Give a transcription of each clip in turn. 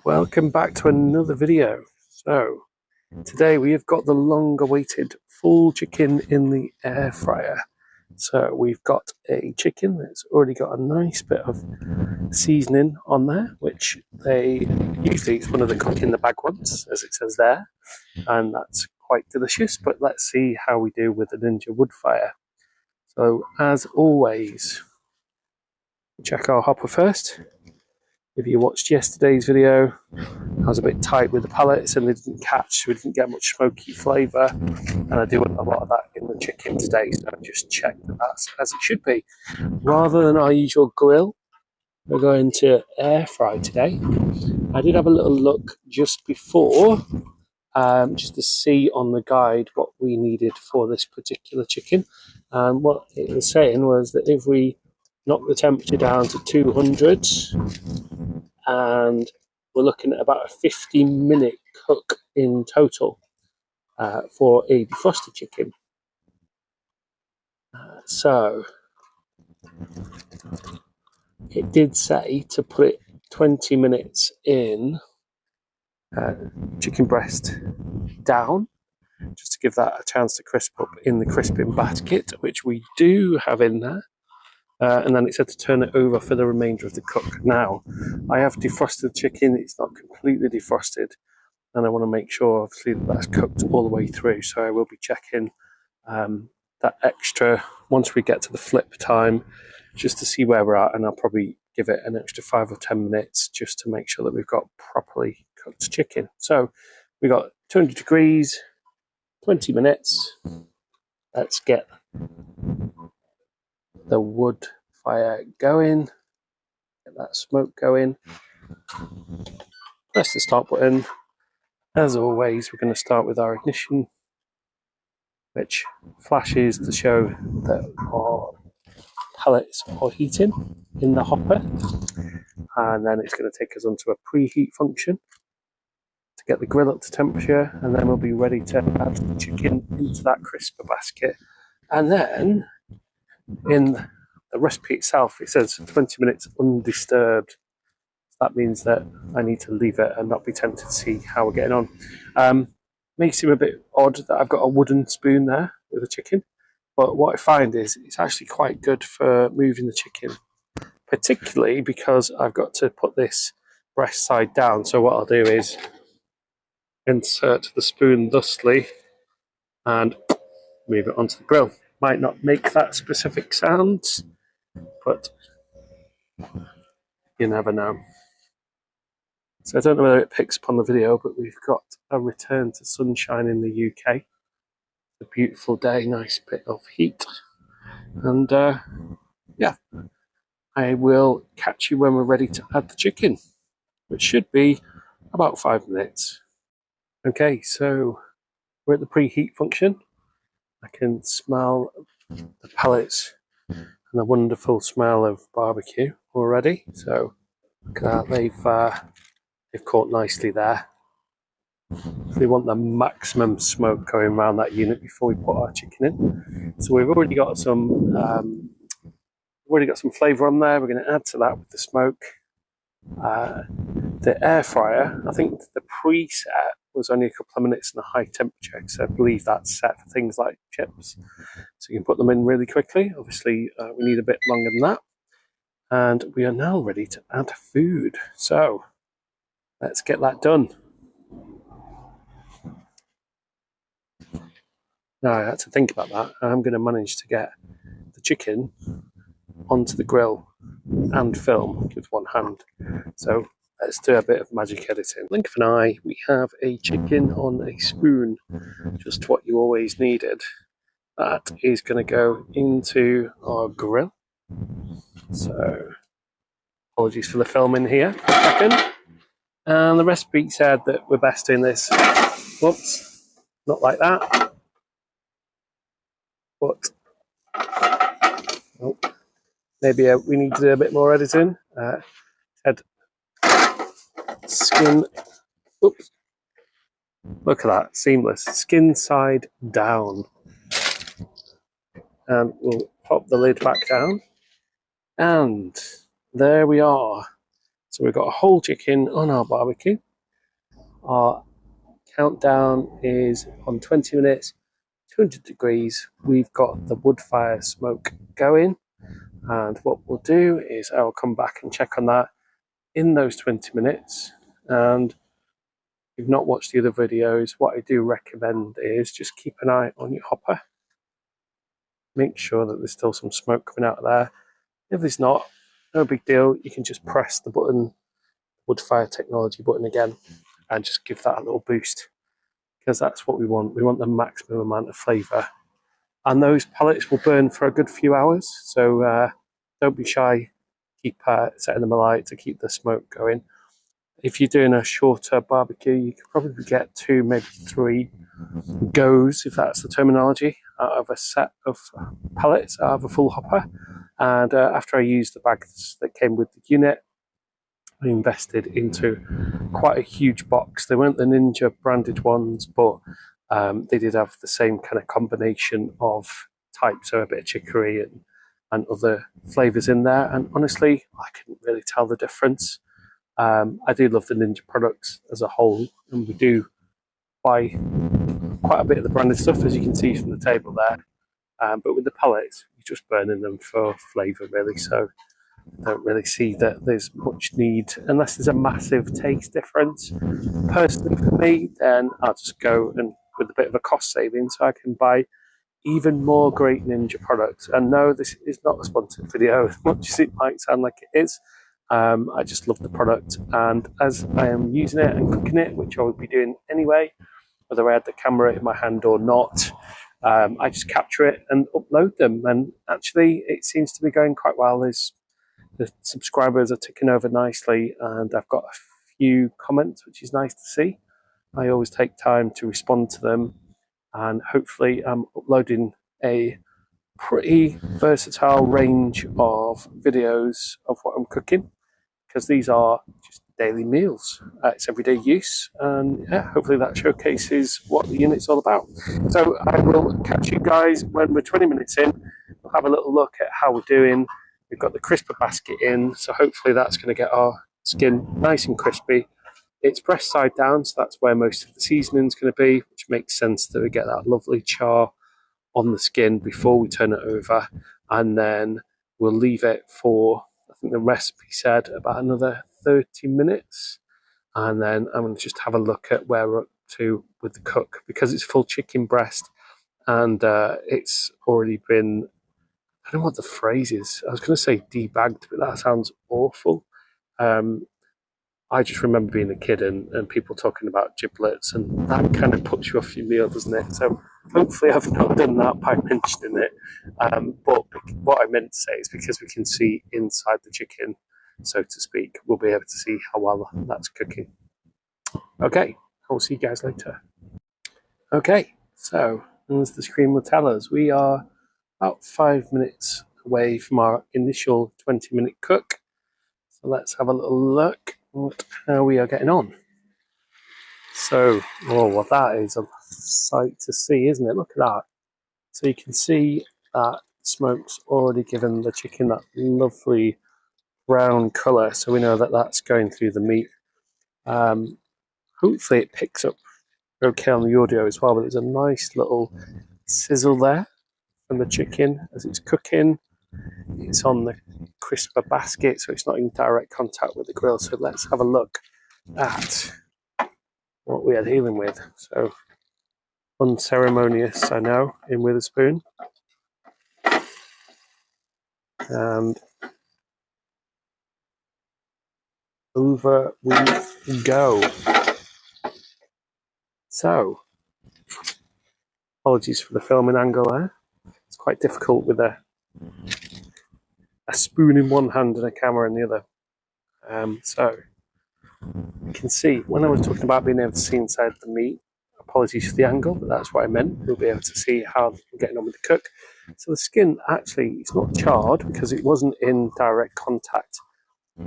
Welcome back to another video. So today we have got the long awaited full chicken in the air fryer. So we've got a chicken that's already got a nice bit of seasoning on there, which they usually it's one of the cook in the bag ones, as it says there, and that's quite delicious. But let's see how we do with the Ninja woodfire. So as always, check our hopper first. If you watched yesterday's video, I was a bit tight with the pellets and they didn't catch, we didn't get much smoky flavour, and I do want a lot of that in the chicken today, so I just checked that that's as it should be. Rather than our usual grill, we're going to air fry today. I did have a little look just before, just to see on the guide what we needed for this particular chicken, and what it was saying was that if we knock the temperature down to 200, and we're looking at about a 50-minute cook in total for a defrosted chicken. So it did say to put it 20 minutes in chicken breast down, just to give that a chance to crisp up in the crisping basket, which we do have in there. And then it said to turn it over for the remainder of the cook. Now, I have defrosted chicken, it's not completely defrosted, and I want to make sure, obviously, that that's cooked all the way through. So I will be checking that extra once we get to the flip time, just to see where we're at, and I'll probably give it an extra 5 or 10 minutes just to make sure that we've got properly cooked chicken. So we got 200 degrees, 20 minutes. Let's get the wood fire going, get that smoke going, press the start button. As always, we're going to start with our ignition, which flashes to show that our pellets are heating in the hopper, and then it's going to take us onto a preheat function to get the grill up to temperature, and then we'll be ready to add the chicken into that crisper basket. And then in the recipe itself, it says 20 minutes undisturbed. That means that I need to leave it and not be tempted to see how we're getting on. May seem a bit odd that I've got a wooden spoon there with the chicken, but what I find is it's actually quite good for moving the chicken, particularly because I've got to put this breast side down. So what I'll do is insert the spoon thusly and move it onto the grill. Might not make that specific sound, but you never know. So I don't know whether it picks up on the video, but we've got a return to sunshine in the UK. A beautiful day, nice bit of heat. And yeah, I will catch you when we're ready to add the chicken, which should be about 5 minutes. Okay, so we're at the preheat function. I can smell the pellets and the wonderful smell of barbecue already. So look at that, they've caught nicely there. We want the maximum smoke going around that unit before we put our chicken in. So we've already got some flavour on there. We're going to add to that with the smoke. The air fryer, I think the preset was only a couple of minutes in a high temperature, because I believe that's set for things like chips, so you can put them in really quickly. Obviously, we need a bit longer than that, and we are now ready to add food. So let's get that done. Now I had to think about that. I'm going to manage to get the chicken onto the grill and film with one hand. So let's do a bit of magic editing. Blink of an eye, we have a chicken on a spoon, just what you always needed. That is going to go into our grill. So apologies for the filming here for a second. And the recipe said that we're best doing this, whoops, not like that, but oh, maybe we need to do a bit more editing. Said skin, oops, look at that, seamless, skin side down. And we'll pop the lid back down, and there we are. So we've got a whole chicken on our barbecue. Our countdown is on 20 minutes, 200 degrees. We've got the wood fire smoke going, and what we'll do is I'll come back and check on that in those 20 minutes. And if you've not watched the other videos, what I do recommend is just keep an eye on your hopper. Make sure that there's still some smoke coming out of there. If there's not, no big deal. You can just press the button, wood fire technology button again, and just give that a little boost, because that's what we want. We want the maximum amount of flavour. And those pellets will burn for a good few hours, so don't be shy. Keep setting them alight to keep the smoke going. If you're doing a shorter barbecue, you could probably get 2, maybe 3 goes, if that's the terminology, out of a set of pellets out of a full hopper. And after I used the bags that came with the unit, I invested into quite a huge box. They weren't the Ninja branded ones, but they did have the same kind of combination of types, so a bit of chicory and other flavours in there. And honestly, I couldn't really tell the difference. I do love the Ninja products as a whole, and we do buy quite a bit of the branded stuff, as you can see from the table there. But with the pellets, you're just burning them for flavour, really. So I don't really see that there's much need, unless there's a massive taste difference. Personally, for me, then I'll just go and with a bit of a cost saving, so I can buy even more great Ninja products. And no, this is not a sponsored video, as much as it might sound like it is. I just love the product, and as I am using it and cooking it, which I would be doing anyway, whether I had the camera in my hand or not, I just capture it and upload them. And actually, it seems to be going quite well. The subscribers are ticking over nicely, and I've got a few comments, which is nice to see. I always take time to respond to them, and hopefully I'm uploading a pretty versatile range of videos of what I'm cooking, because these are just daily meals. It's everyday use, and yeah, hopefully that showcases what the unit's all about. So I will catch you guys when we're 20 minutes in. We'll have a little look at how we're doing. We've got the crisper basket in, so hopefully that's going to get our skin nice and crispy. It's breast side down, so that's where most of the seasoning's going to be, which makes sense that we get that lovely char on the skin before we turn it over. And then we'll leave it for, I think the recipe said, about another 30 minutes. And then I'm going to just have a look at where we're up to with the cook, because it's full chicken breast, and it's already been, I don't know what the phrase is. I was going to say debagged, but that sounds awful. I just remember being a kid and people talking about giblets, and that kind of puts you off your meal, doesn't it? So hopefully I've not done that by mentioning it. But what I meant to say is, because we can see inside the chicken, so to speak, we'll be able to see how well that's cooking. Okay, I'll see you guys later. Okay, so as the screen will tell us, we are about 5 minutes away from our initial 20-minute cook. So let's have a little look at how we are getting on. So, oh, well, that is a sight to see, isn't it? Look at that. So you can see that smoke's already given the chicken that lovely brown colour, so we know that that's going through the meat. Hopefully it picks up okay on the audio as well, but there's a nice little sizzle there from the chicken as it's cooking. It's on the crisper basket, so it's not in direct contact with the grill. So let's have a look at what we are dealing with. So unceremonious, I know, in with a spoon. And over we go. So, apologies for the filming angle there. It's quite difficult with a spoon in one hand and a camera in the other. So, you can see, when I was talking about being able to see inside the meat, apologies for the angle, but that's what I meant. We'll be able to see how we're getting on with the cook. So the skin, actually, it's not charred because it wasn't in direct contact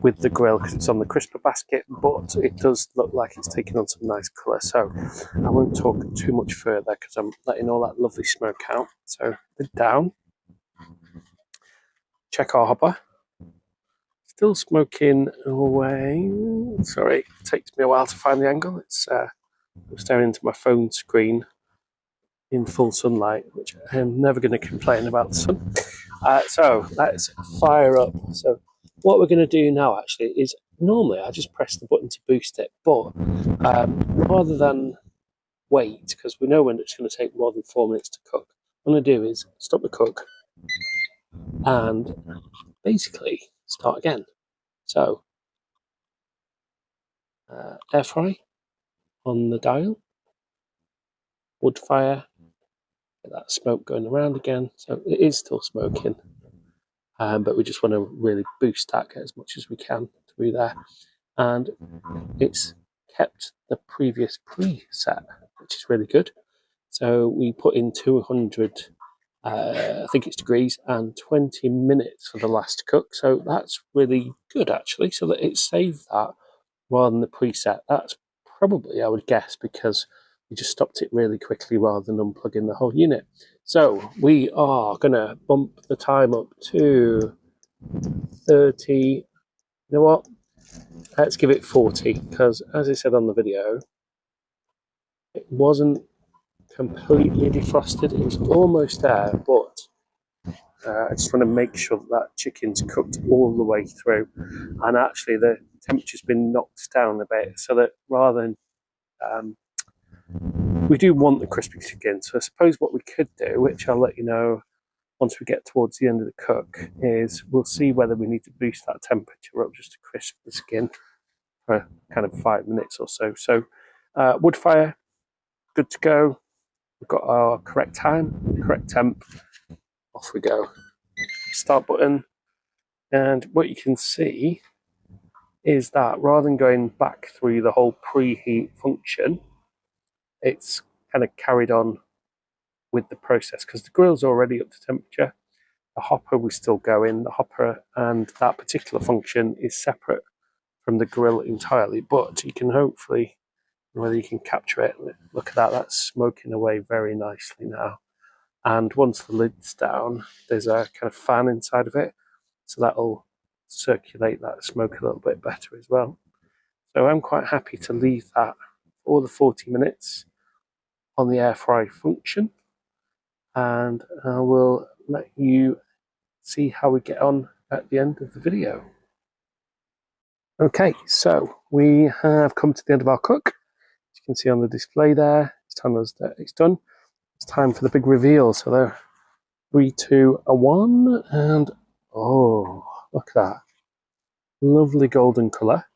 with the grill because it's on the crisper basket, but it does look like it's taking on some nice colour. So I won't talk too much further because I'm letting all that lovely smoke out. So lid down. Check our hopper. still smoking away. Sorry, it takes me a while to find the angle. It's I'm staring into my phone screen in full sunlight, which I am never going to complain about the sun. So let's fire up. So what we're going to do now actually is normally I just press the button to boost it, but rather than wait, because we know when it's going to take more than 4 minutes to cook, what I'm going to do is stop the cook and basically start again. So air fry on the dial, wood fire, get that smoke going around again. So it is still smoking, but we just want to really boost that, get as much as we can through there. And it's kept the previous preset, which is really good. So we put in 200, I think it's degrees, and 20 minutes for the last cook. So that's really good actually, so that it saved that rather than the preset. That's probably, I would guess, because we just stopped it really quickly rather than unplugging the whole unit. So we are going to bump the time up to 30. You know what? Let's give it 40, because as I said on the video, it wasn't completely defrosted. It was almost there, but I just want to make sure that chicken's cooked all the way through. And actually the temperature's been knocked down a bit, so that rather than we do want the crispy chicken. So I suppose what we could do, which I'll let you know once we get towards the end of the cook, is we'll see whether we need to boost that temperature up just to crisp the skin for kind of 5 minutes or so. So wood fire, good to go. We've got our correct time, correct temp. Off we go. Start button. And what you can see is that rather than going back through the whole preheat function, it's kind of carried on with the process because the grill's already up to temperature. The hopper will still go in. The hopper and that particular function is separate from the grill entirely, but you can hopefully, whether you can capture it, look at that, that's smoking away very nicely now. And once the lid's down, there's a kind of fan inside of it, so that'll circulate that smoke a little bit better as well. So I'm quite happy to leave that for the 40 minutes on the air fry function, and I will let you see how we get on at the end of the video. Okay, so we have come to the end of our cook. As you can see on the display there, it's telling us that it's done. It's time for the big reveal. So there, 3, 2, 1, and oh, look at that. Lovely golden colour.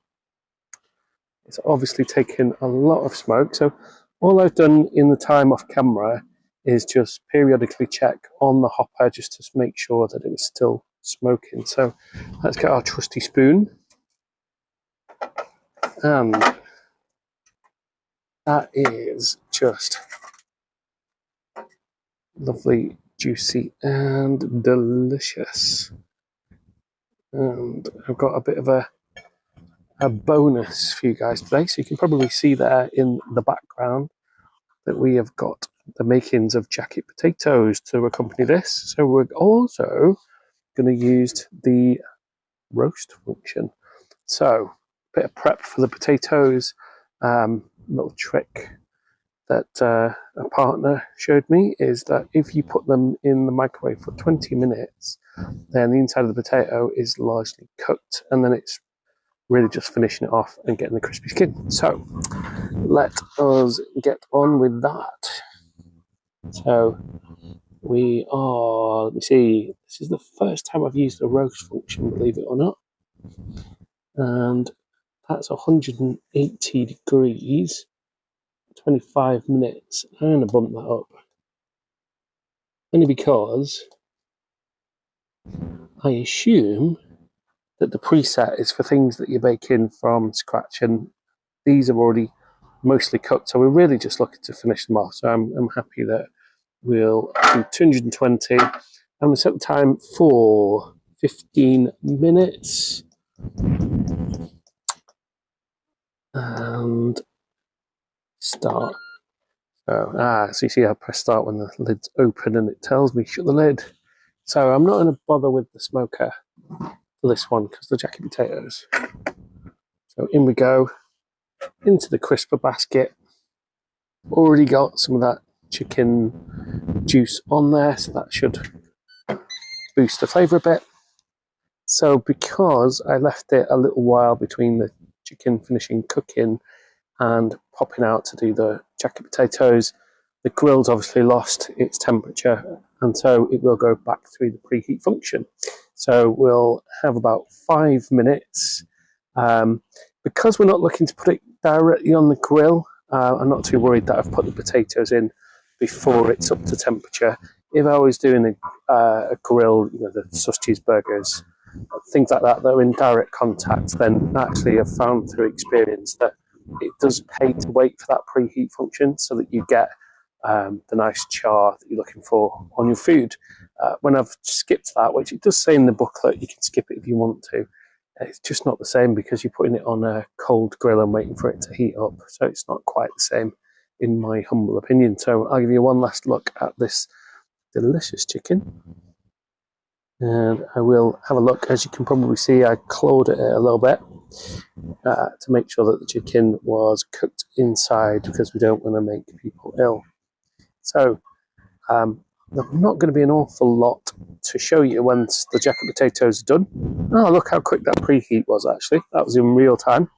It's obviously taken a lot of smoke. So all I've done in the time off camera is just periodically check on the hopper just to make sure that it was still smoking. So let's get our trusty spoon. And that is just lovely, juicy, and delicious. And I've got a bit of a bonus for you guys today. So you can probably see there in the background that we have got the makings of jacket potatoes to accompany this. So we're also going to use the roast function. So a bit of prep for the potatoes. Little trick that a partner showed me is that if you put them in the microwave for 20 minutes, then the inside of the potato is largely cooked, and then it's really just finishing it off and getting the crispy skin. So let us get on with that. So we are, let me see, this is the first time I've used the roast function, believe it or not. And that's 180 degrees, 25 minutes. I'm going to bump that up. Only because I assume that the preset is for things that you're baking from scratch, and these are already mostly cooked. So we're really just looking to finish them off. So I'm happy that we'll do 220. I'm going to set the time for 15 minutes. And start. So you see I press start when the lid's open and it tells me shut the lid. So I'm not going to bother with the smoker for this one because the jacket potatoes. So in we go into the crisper basket. Already got some of that chicken juice on there, so that should boost the flavour a bit. So because I left it a little while between the chicken finishing cooking and popping out to do the jacket potatoes, the grill's obviously lost its temperature, and so it will go back through the preheat function. So we'll have about 5 minutes. Because we're not looking to put it directly on the grill, I'm not too worried that I've put the potatoes in before it's up to temperature. If I was doing a grill, the sausages, burgers, things like that are in direct contact, then actually I've found through experience that it does pay to wait for that preheat function so that you get the nice char that you're looking for on your food. When I've skipped that, which it does say in the booklet, you can skip it if you want to, it's just not the same because you're putting it on a cold grill and waiting for it to heat up. So it's not quite the same, in my humble opinion. So I'll give you one last look at this delicious chicken. And I will have a look. As you can probably see, I clawed it a little bit to make sure that the chicken was cooked inside because we don't want to make people ill. So there's not going to be an awful lot to show you once the jacket potatoes are done. Oh, look how quick that preheat was, actually. That was in real time.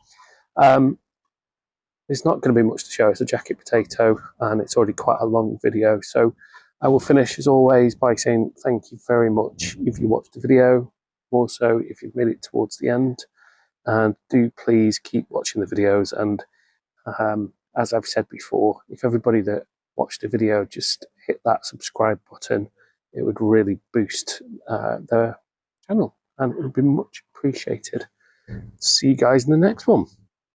There's not going to be much to show. It's a jacket potato, and it's already quite a long video. So I will finish, as always, by saying thank you very much if you watched the video. Also, if you've made it towards the end. And do please keep watching the videos. And as I've said before, if everybody that watched the video just hit that subscribe button, it would really boost the channel and it would be much appreciated. See you guys in the next one.